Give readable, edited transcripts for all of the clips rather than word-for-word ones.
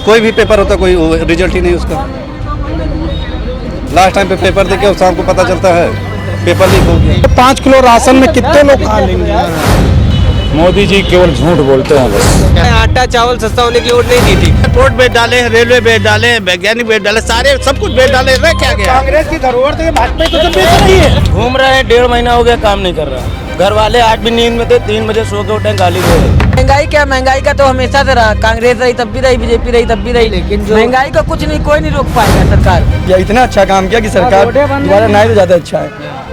कोई भी पेपर होता कोई रिजल्ट ही नहीं उसका। लास्ट टाइम पे पेपर देके शाम को पता चलता है पेपर लीक हो गया। 5 किलो राशन में कितने लोग खा लेंगे? मोदी जी केवल झूठ बोलते हैं बस। आटा चावल सस्ता होने की वोट नहीं दी थी। एयरपोर्ट बेच डाले, रेलवे बेच डाले, वैज्ञानिक बेच डाले, सारे सब कुछ बेच डाले। रह क्या गया? कांग्रेस की धरोहर तो भाजपा तो सब बेच रही है। घूम रहे हैं, 1.5 महीना हो गया, काम नहीं कर रहा। घर वाले आज भी नींद में थे, 3 बजे सो के उठे, गाली दे रहे। महंगाई क्या, महंगाई का तो हमेशा से रहा। कांग्रेस रही तब भी रही, बीजेपी रही तब भी रही, लेकिन महंगाई का कुछ नहीं, कोई नहीं रोक पाएगा सरकार। या इतना अच्छा काम किया कि सरकार दोबारा नहीं तो ज़्यादा अच्छा है।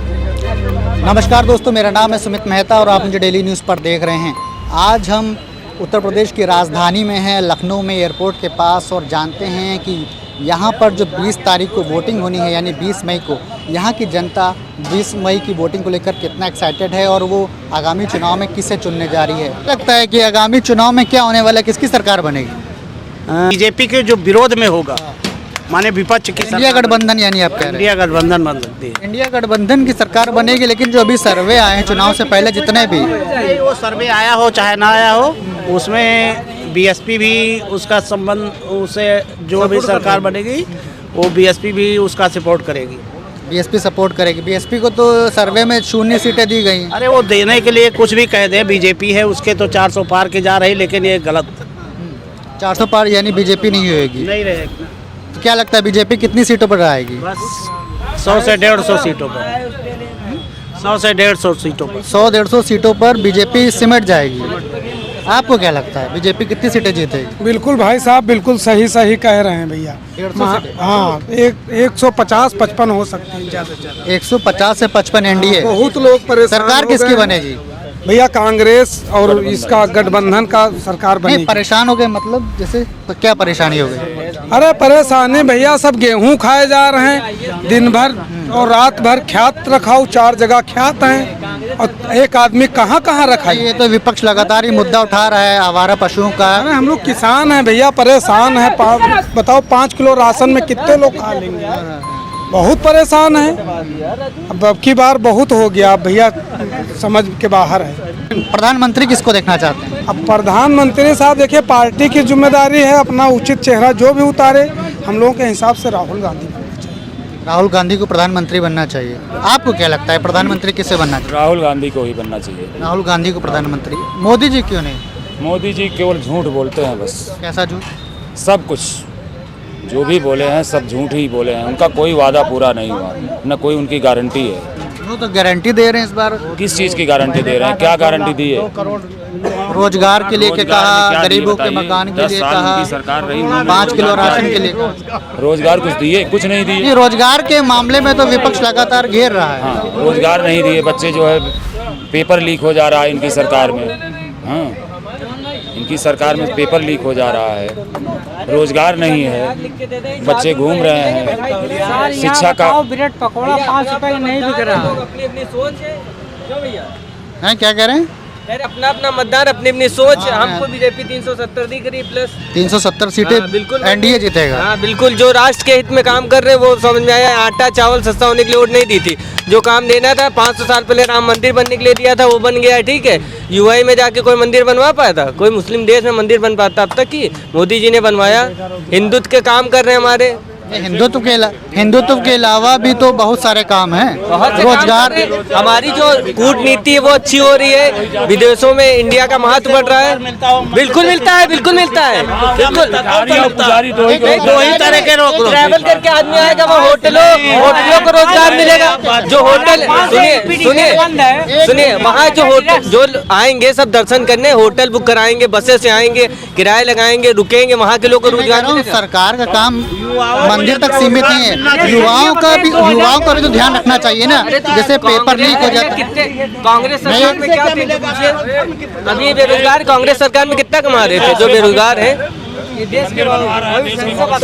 नमस्कार दोस्तों, मेरा नाम है सुमित मेहता और आप मुझे डेली न्यूज़ पर देख रहे हैं। आज हम उत्तर प्रदेश की राजधानी में हैं, लखनऊ में एयरपोर्ट के पास, और जानते हैं कि यहाँ पर जो 20 तारीख को वोटिंग होनी है यानी 20 मई को, यहाँ की जनता 20 मई की वोटिंग को लेकर कितना एक्साइटेड है और वो आगामी चुनाव में किसे चुनने जा रही है। लगता है कि आगामी चुनाव में क्या होने वाला है, किसकी सरकार बनेगी? बीजेपी के जो विरोध में होगा, माने विपक्ष की इंडिया गठबंधन यानी आप कह रहे हैं? इंडिया गठबंधन बन सकती है। इंडिया गठबंधन की सरकार बनेगी, लेकिन जो अभी सर्वे आए हैं चुनाव से पहले जितने भी, वो सर्वे आया हो चाहे ना आया हो, उसमें बीएसपी भी उसका संबंध, उसे जो भी सरकार बनेगी वो बीएसपी भी उसका सपोर्ट करेगी। बीएसपी सपोर्ट करेगी। बीएसपी को तो सर्वे में 0 सीटें दी गई। अरे वो देने के लिए कुछ भी कह दे, बीजेपी है उसके तो 400 पार के जा रही, लेकिन ये गलत। 400 पार यानी बीजेपी नहीं होगी। नहीं रहेगी। तो क्या लगता है बीजेपी कितनी सीटों पर आएगी? बस 100 से 150 सीटों पर, 100 से 150 सीटों पर, 100-150 सीटों पर बीजेपी सिमट जाएगी। आपको क्या लगता है बीजेपी कितनी सीटें जीतेगी? बिल्कुल भाई साहब, बिल्कुल सही कह रहे हैं भैया। 150 सीटें? हाँ, 150-55 हो सकती है ज़्यादा से ज़्यादा। 150 से 55 एनडीए। बहुत लोग परेशान। सरकार किसकी बनेगी? भैया कांग्रेस और इसका गठबंधन का सरकार नहीं, बनेगी। परेशान हो गए मतलब जैसे तो क्या परेशानी हो गई? अरे परेशानी भैया, सब गेहूं खाए जा रहे हैं दिन भर और रात भर, ख्यात रखाओ 4 जगह ख्यात हैं और एक आदमी कहाँ रखा है। ये तो विपक्ष लगातार ही मुद्दा उठा रहा है आवारा पशुओं का। अरे हम लोग किसान हैं भैया, परेशान है। बताओ 5 किलो राशन में कितने लोग खा लेंगे? बहुत परेशान है। अब की बार बहुत हो गया भैया, समझ के बाहर है। प्रधानमंत्री किसको देखना चाहते हैं? अब प्रधानमंत्री साहब देखिए, पार्टी की जिम्मेदारी है, अपना उचित चेहरा जो भी उतारे। हम लोगों के हिसाब से राहुल गांधी बनना चाहिए। राहुल गांधी को प्रधानमंत्री बनना चाहिए। आपको क्या लगता है प्रधानमंत्री किससे बनना चाहिए? राहुल गांधी को ही बनना चाहिए। राहुल गांधी को प्रधानमंत्री। मोदी जी क्यों नहीं? मोदी जी केवल झूठ बोलते हैं बस। कैसा झूठ? सब कुछ जो भी बोले हैं सब झूठ ही बोले हैं। उनका कोई वादा पूरा नहीं हुआ, न कोई उनकी गारंटी है। वो तो गारंटी दे रहे हैं इस बार। किस चीज़ की गारंटी दे रहे हैं? क्या गारंटी दी है? रोजगार के लिए के रोजगार में कहा, क्या दिए गरीबों के बताइए? मकान के 10 लिए साल कहा, उनकी सरकार रही, 5 किलो राशन के लिए। रोजगार कुछ दिए? कुछ नहीं दिए। नहीं, रोजगार के मामले में तो विपक्ष लगातार घेर रहा है। हाँ, रोजगार नहीं दिए। बच्चे जो है पेपर लीक हो जा रहा है इनकी सरकार में। हाँ, इनकी सरकार में पेपर लीक हो जा रहा है। रोजगार नहीं है, बच्चे घूम रहे हैं। शिक्षा का ब्रेड पकौड़ा 5 रुपए नहीं बिक रहा। अपनी सोच है क्यों भैया? हैं, क्या कह रहे हैं? अपना अपना मतदान, अपनी सोच। हमको बीजेपी 370 दी करी प्लस 370 सीटें बिल्कुल एनडीए जीतेगा। हाँ बिल्कुल, जो राष्ट्र के हित में काम कर रहे हैं वो समझ में आया। आटा चावल सस्ता होने के लिए वोट नहीं दी थी। जो काम देना था 500 साल पहले राम मंदिर बनने के लिए दिया था, वो बन गया है। ठीक है, यूआई में जाके कोई मंदिर बनवा पाया था? कोई मुस्लिम देश में मंदिर बन पाता अब तक की? मोदी जी ने बनवाया। हिंदुत्व के काम कर रहे हैं हमारे। हिंदुत्व के अलावा भी तो बहुत सारे काम हैं। रोजगार, हमारी जो कूटनीति है वो अच्छी हो रही है। विदेशों में इंडिया का महत्व बढ़ रहा है। बिल्कुल मिलता है, बिल्कुल मिलता है, बिल्कुल। दो ही तरह के ट्रैवल करके आदमी आएगा, वो होटलों को रोजगार मिलेगा। जो होटल, सुनिए वहाँ जो होटल जो आएंगे सब दर्शन करने, होटल बुक कराएंगे, बसें से आएंगे, किराए लगाएंगे, रुकेंगे, वहाँ के लोगों को रोजगार मिलेगा। सरकार का काम मंदिर तक सीमित नहीं है। युवाओं का भी तो ध्यान रखना चाहिए ना। जैसे पेपर लीक हो जाता है। कांग्रेस सरकार में क्या थे? अभी बेरोजगार कांग्रेस सरकार में कितना कमा रहे थे जो बेरोजगार है?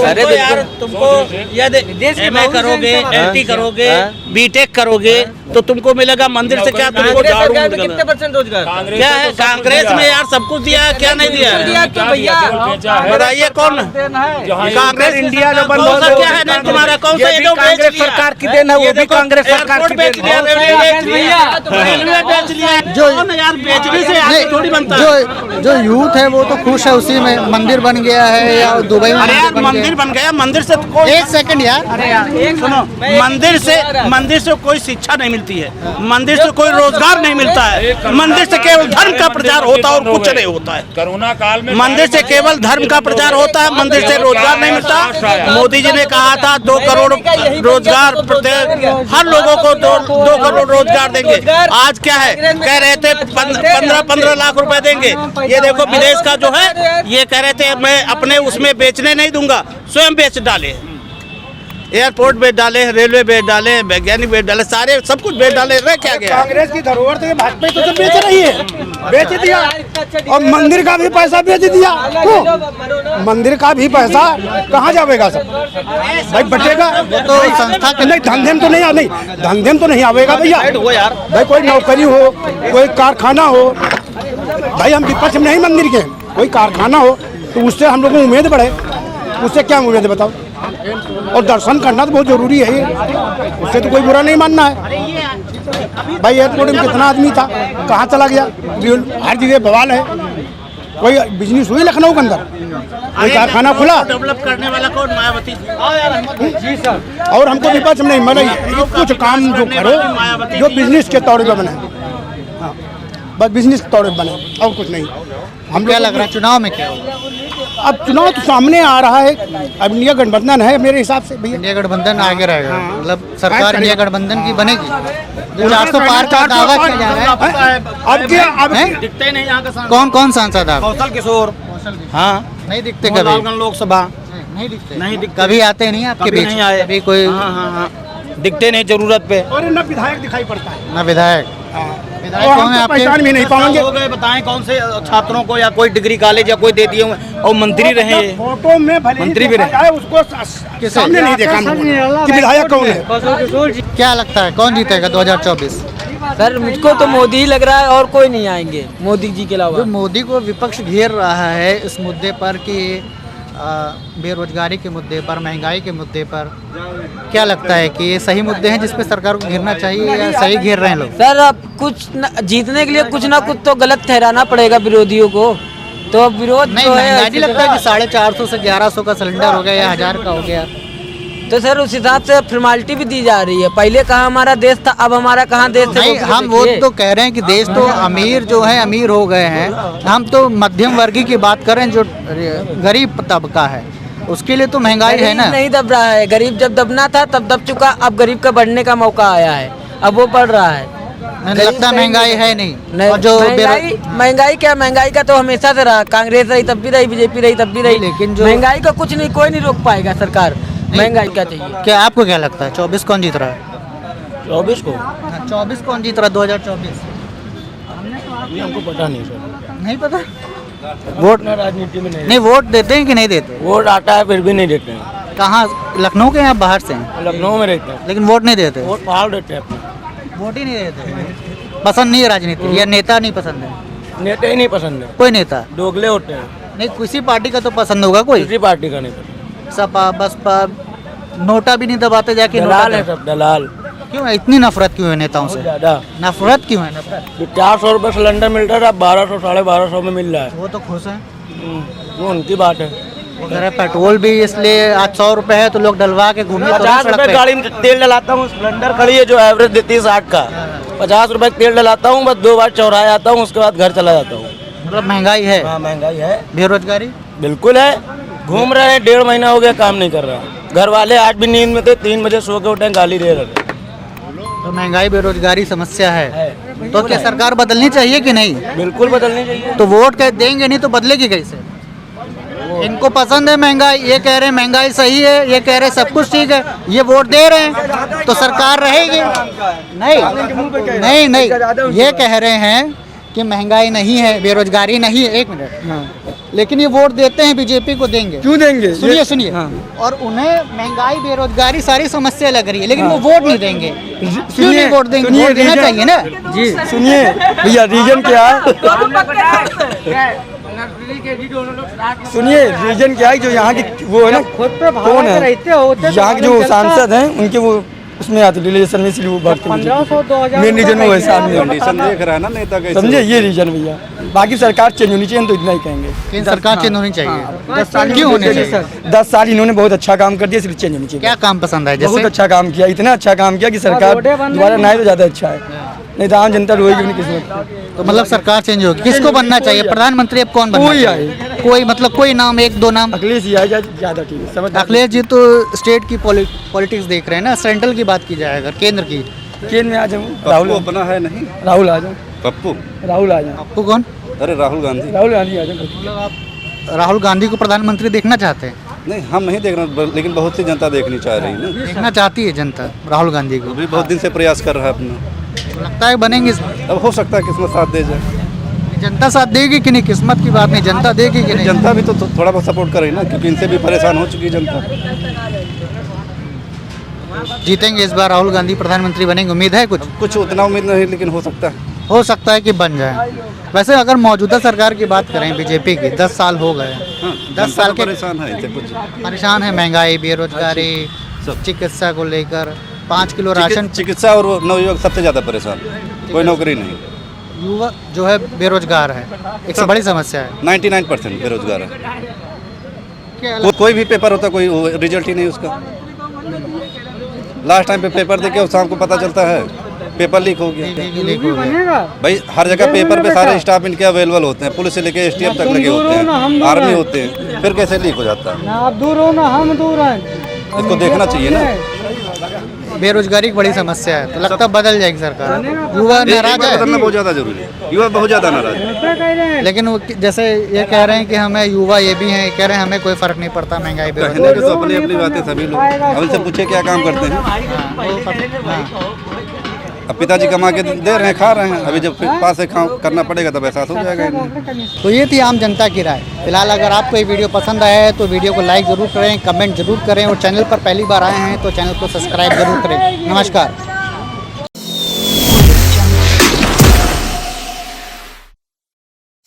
अरे यार, तुमको यदि एमए करोगे, एलटी करोगे, बीटेक करोगे, तो तुमको मिलेगा मंदिर से क्या तुमको कांग्रेस झाड़ू सरकार में मिलेगा। कितने % रोजगार? क्या है कांग्रेस में यार सब कुछ दिया है, क्या नहीं दिया दिया है? तो भैया बताइए कौन कांग्रेस इंडिया जो बंद हो क्या है नहीं तुम्हारा कौन सा? ये जो कांग्रेस सरकार की देन है, वो भी कांग्रेस सरकार की बेच दिया, रेलवे बेच लिया, जो यार बेचने से आगे थोड़ी बनता है। जो यूथ है वो तो खुश है, उसी में मंदिर बन गया है या दुबई में अरे यार मंदिर बन गया, मंदिर से तो कोई एक सेकंड यार, सुनो, मंदिर से कोई शिक्षा नहीं मिलती है, मंदिर से कोई रोजगार नहीं मिलता है, मंदिर से केवल धर्म का प्रचार होता है और कुछ नहीं होता है। कोरोना काल में मंदिर से केवल धर्म का प्रचार होता है, मंदिर से रोजगार नहीं मिलता। मोदी जी ने कहा था 2 करोड़ रोजगार प्रत्येक हर लोगों को 2 करोड़ रोजगार देंगे। आज क्या है, कह रहे थे 15 लाख रुपए देंगे। ये देखो विदेश का जो है, ये कह रहे थे मैं अपने उसमें बेचने नहीं दूंगा, स्वयं बेच डाले। एयरपोर्ट बेच डाले, रेलवे बेच डाले, वैज्ञानिक बेच डाले, सारे सब कुछ बेच डाले। रह क्या गया? कांग्रेस की धरोहर थे, भाजपा तो बेच रही है, बेच दिया। और मंदिर का भी पैसा बेच दिया। क्यों? मंदिर का भी पैसा कहाँ जाएगा सब? भाई बचेगा तो संस्था के नहीं, धंधे में तो नहीं आवेगा भैया। भाई कोई नौकरी हो, कोई कारखाना हो, भाई हम विपक्ष में नहीं मंदिर के, कोई कारखाना हो तो उससे हम लोगों को उम्मीद बढ़े। उससे क्या उम्मीद है बताओ? और दर्शन करना तो बहुत जरूरी है, उससे तो कोई बुरा नहीं मानना है। भाई एयरपोर्ट में कितना आदमी था, कहाँ चला गया? हर जगह बवाल है। कोई बिजनेस हुई लखनऊ के अंदर, कोई कारखाना खुला? डेवलप करने वाला कौन? मायावती जी सर। और हमको विपक्ष में नहीं मना, कुछ काम जो करो जो बिजनेस के तौर पर बने, हाँ बस बिजनेस के तौर पर बने और कुछ नहीं। हम क्या लग रहा है चुनाव में क्या होगा? अब चुनाव तो सामने आ रहा है, अब इंडिया गठबंधन है मेरे हिसाब से भैया। इंडिया गठबंधन आगे रहेगा, मतलब सरकार इंडिया गठबंधन की बनेगी। 400 पार का दावा किया जा रहा है। अब दिखते नहीं यहाँ का कौन सांसद आप? कौशल किशोर। हाँ नहीं दिखते कभी? लोकसभा नहीं दिखते, नहीं दिखते। कभी आते नहीं आपके कभी बीच? नहीं आए। कभी कोई हाँ दिखते नहीं जरूरत पे। और न विधायक दिखाई पड़ता है, ना विधायक? विधायक और कौन हम है तो आपके? पहचान भी नहीं पाएंगे। हो गए बताएं कौन से छात्रों को या कोई डिग्री कॉलेज या कोई दे दिए होंगे और मंत्री रहे ये। फोटो में भले ही मंत्री भी देखा रहे। जाए, उसको सामने नहीं देखा कि विधायक कौन है। क्या लगता है कौन जीतेगा 2024? सर मुझको तो मोदी ही लग रहा है और कोई नहीं आएंगे मोदी जी के जो अलावा। मोदी को विपक्ष घेर रहा है इस मुद्दे पर कि बेरोजगारी के मुद्दे पर, महंगाई के मुद्दे पर, क्या लगता है कि ये सही मुद्दे हैं जिस पे सरकार को घेरना चाहिए या सही घेर रहे हैं लोग? सर अब जीतने के लिए कुछ ना कुछ तो गलत ठहराना पड़ेगा विरोधियों को, तो अब विरोध नहीं, जो है महंगाई नहीं लगता कि 450 से 1100 का सिलेंडर हो गया या 1000 का हो गया? तो सर उस हिसाब से फॉर्मेलिटी भी दी जा रही है। पहले कहाँ हमारा देश था, अब हमारा कहाँ देश है? नहीं, हम वो तो कह रहे हैं कि देश तो अमीर जो है अमीर हो गए हैं, हम तो मध्यम वर्गीय की बात कर रहे हैं, जो गरीब तबका है उसके लिए तो महंगाई है ना। नहीं दब रहा है, गरीब जब दबना था तब दब चुका, अब गरीब का बढ़ने का मौका आया है, अब वो बढ़ रहा है। लगता महंगाई है नहीं। और जो महंगाई क्या, महंगाई का तो हमेशा से रहा, कांग्रेस रही तब भी रही, बीजेपी रही तब भी रही, लेकिन जो महंगाई का कुछ नहीं, कोई नहीं रोक पाएगा सरकार। महंगाई क्या चाहिए? क्या आपको क्या लगता है 24 कौन जीत रहा है? 24 को 24 कौन जीत रहा है 2024? हमको पता नहीं सर। नहीं पता? वोट राजनीति में नहीं, वोट देते हैं कि नहीं देते? वोट आता है फिर भी नहीं देते हैं। कहाँ, लखनऊ के या बाहर से हैं? लखनऊ में रहते हैं, लेकिन वोट नहीं देते? वोट पहाड़ देते हैं अपने। वोट ही नहीं देते, पसंद नहीं है राजनीति या नेता नहीं पसंद है? नेता ही नहीं पसंद है, कोई नेता दोगले होते हैं। नहीं, किसी पार्टी का तो पसंद होगा कोई। किसी पार्टी का नहीं पसंद। सपा बसपा नोटा भी नहीं दबाते जाके। दलाल है सब, दलाल। क्यों है इतनी नफरत क्यों है नेताओं से? ज्यादा नफरत क्यों है? नफरत 400 रुपये सिलेंडर मिल रहा था, 1200 1250 में मिल रहा है। वो तो खुश है, वो उनकी बात है। अगर पेट्रोल भी इसलिए आज 100 रुपए है तो लोग डलवा के घूमे। 50 रुपये गाड़ी में तेल डलाता हूँ, स्प्लेंडर खड़ी है जो एवरेज देती है 60 का, 50 रुपये तेल डलाता हूँ, बस 2 बार चौराहे आता हूँ, उसके बाद घर चला जाता हूँ। मतलब महंगाई है। हाँ महंगाई है, बेरोजगारी बिल्कुल है। घूम रहे हैं, 1.5 महीना हो गया काम नहीं कर रहा। घर वाले आज भी नींद में थे, 3 बजे सो के उठे, गाली दे रहे। तो महंगाई बेरोजगारी समस्या है, तो क्या सरकार बदलनी चाहिए कि नहीं? बिल्कुल बदलनी चाहिए। तो वोट कह देंगे नहीं तो बदलेगी कैसे? इनको पसंद है महंगाई, ये कह रहे हैं महंगाई सही है, ये कह रहे हैं सब कुछ ठीक है, ये वोट दे रहे हैं तो सरकार रहेगी? नहीं नहीं नहीं, ये कह रहे हैं कि महंगाई नहीं है, बेरोजगारी नहीं है, 1 मिनट, हाँ। लेकिन ये वोट देते हैं बीजेपी को, देंगे क्यों देंगे? सुनिए ये- सुनिए, हाँ। और उन्हें महंगाई बेरोजगारी सारी समस्या लग रही है, लेकिन वो वोट नहीं देंगे। क्यों नहीं वोट देंगे? सुनिए, वोट देना रीजन- चाहिए ना। जी सुनिए भैया, रीजन क्या है? सुनिए रीजन क्या है, जो यहाँ की वो है ना, कौन है यहाँ के जो सांसद हैं उनके वो उसमें आते रिलेशन में, इसलिए वो भरते हैं। मेन रीजन वो ऐसा नहीं है। कंडीशन देख रहा है ना नेता का, समझे, ये रीजन भैया। बाकी सरकार चेंज होनी चाहिए, हम तो इतना ही कहेंगे। केंद्र सरकार चेंज होनी चाहिए। 10 साल क्यों होनी चाहिए? 10 साल इन्होंने बहुत अच्छा काम कर दिया, इसलिए चेंज होनी चाहिए। क्या काम पसंद है? बहुत जैसे अच्छा काम किया, इतना अच्छा काम किया कि सरकार दोबारा ना आए तो ज़्यादा अच्छा है, नहीं तो आम जनता रोएगी अपनी किस्मत। तो मतलब सरकार चेंज होगी, किसको बनना चाहिए प्रधानमंत्री? अब कौन बनना कोई चाहिए? आए। कोई मतलब कोई नाम, 1-2 नाम। अखिलेश ही आए ज़्यादा ठीक है, समझ। अखिलेश जी तो स्टेट की पॉलिटिक्स देख रहे हैं ना, सेंट्रल की बात की जाए अगर, केंद्र की। केंद्र में आ जाऊँ, राहुल राहुल अपना है नहीं, राहुल आ जाऊँ, पप्पू, राहुल आ जाऊँ, आपको कौन? अरे राहुल गांधी। राहुल गांधी आ जाऊँ। राहुल गांधी को प्रधानमंत्री देखना चाहते हैं? नहीं, हम नहीं देख रहे, लेकिन बहुत सी जनता देखनी चाह रही है ना, देखना चाहती है जनता राहुल गांधी को। वो भी बहुत दिन से प्रयास कर रहा है अपना। लगता है बनेंगे इसमें? अब हो सकता है किस्मत साथ दे जाए। जनता साथ देगी कि नहीं? किस्मत की बात नहीं, जनता देगी कि नहीं? जनता भी तो थोड़ा बहुत सपोर्ट करे ना, क्योंकि इनसे भी परेशान हो चुकी जनता। जीतेंगे इस बार राहुल गांधी, प्रधानमंत्री बनेंगे, उम्मीद है कुछ? कुछ उतना उम्मीद नहीं, लेकिन हो सकता है। हो सकता है कि बन जाए। वैसे अगर मौजूदा सरकार की बात करें बीजेपी की, 10 साल हो गए, हाँ, 10 साल के परेशान है इनसे कुछ। परेशान है, महंगाई, बेरोजगारी, चिकित्सा को लेकर 5 किलो राशन। चिकित्सा और नवयुवक सबसे ज्यादा परेशान, कोई नौकरी नहीं, युवा जो है बेरोजगार है, एक से बड़ी समस्या है। 99% बेरोजगार है। कोई भी पेपर होता, कोई रिजल्ट ही नहीं उसका। लास्ट टाइम पे पेपर दे के शाम को पता चलता है पेपर लीक हो गया। भाई हर जगह पेपर पे सारे स्टाफ इनके अवेलेबल होते हैं, पुलिस से लेके एसटीएफ तक लगे होते हैं, आर्मी होते हैं, फिर कैसे लीक हो जाता है? आप दूर हो ना, हम दूर हैं। इसको देखना चाहिए ना। बेरोजगारी की बड़ी समस्या है, तो लगता है बदल जाएगी सरकार। युवा नाराज बदलना है, बहुत ज्यादा जरूरी है, युवा बहुत ज्यादा नाराज है। लेकिन वो जैसे ये कह रहे हैं कि हमें युवा, ये भी हैं कह रहे हैं हमें कोई फर्क नहीं पड़ता महंगाई कहने बेरोजगारी। के तो अपनी अपनी बातें सभी लोग। अब इनसे पूछे क्या काम करते हैं। अब पिताजी कमा के दे रहे हैं, खा रहे हैं, अभी जब फिर पास से काम करना पड़ेगा तब एहसास हो जाएगा इन्हें। तो ये थी आम जनता की राय। फिलहाल अगर आपको ये वीडियो पसंद आया है तो वीडियो को लाइक ज़रूर करें, कमेंट जरूर करें, और चैनल पर पहली बार आए हैं तो चैनल को सब्सक्राइब जरूर करें। नमस्कार।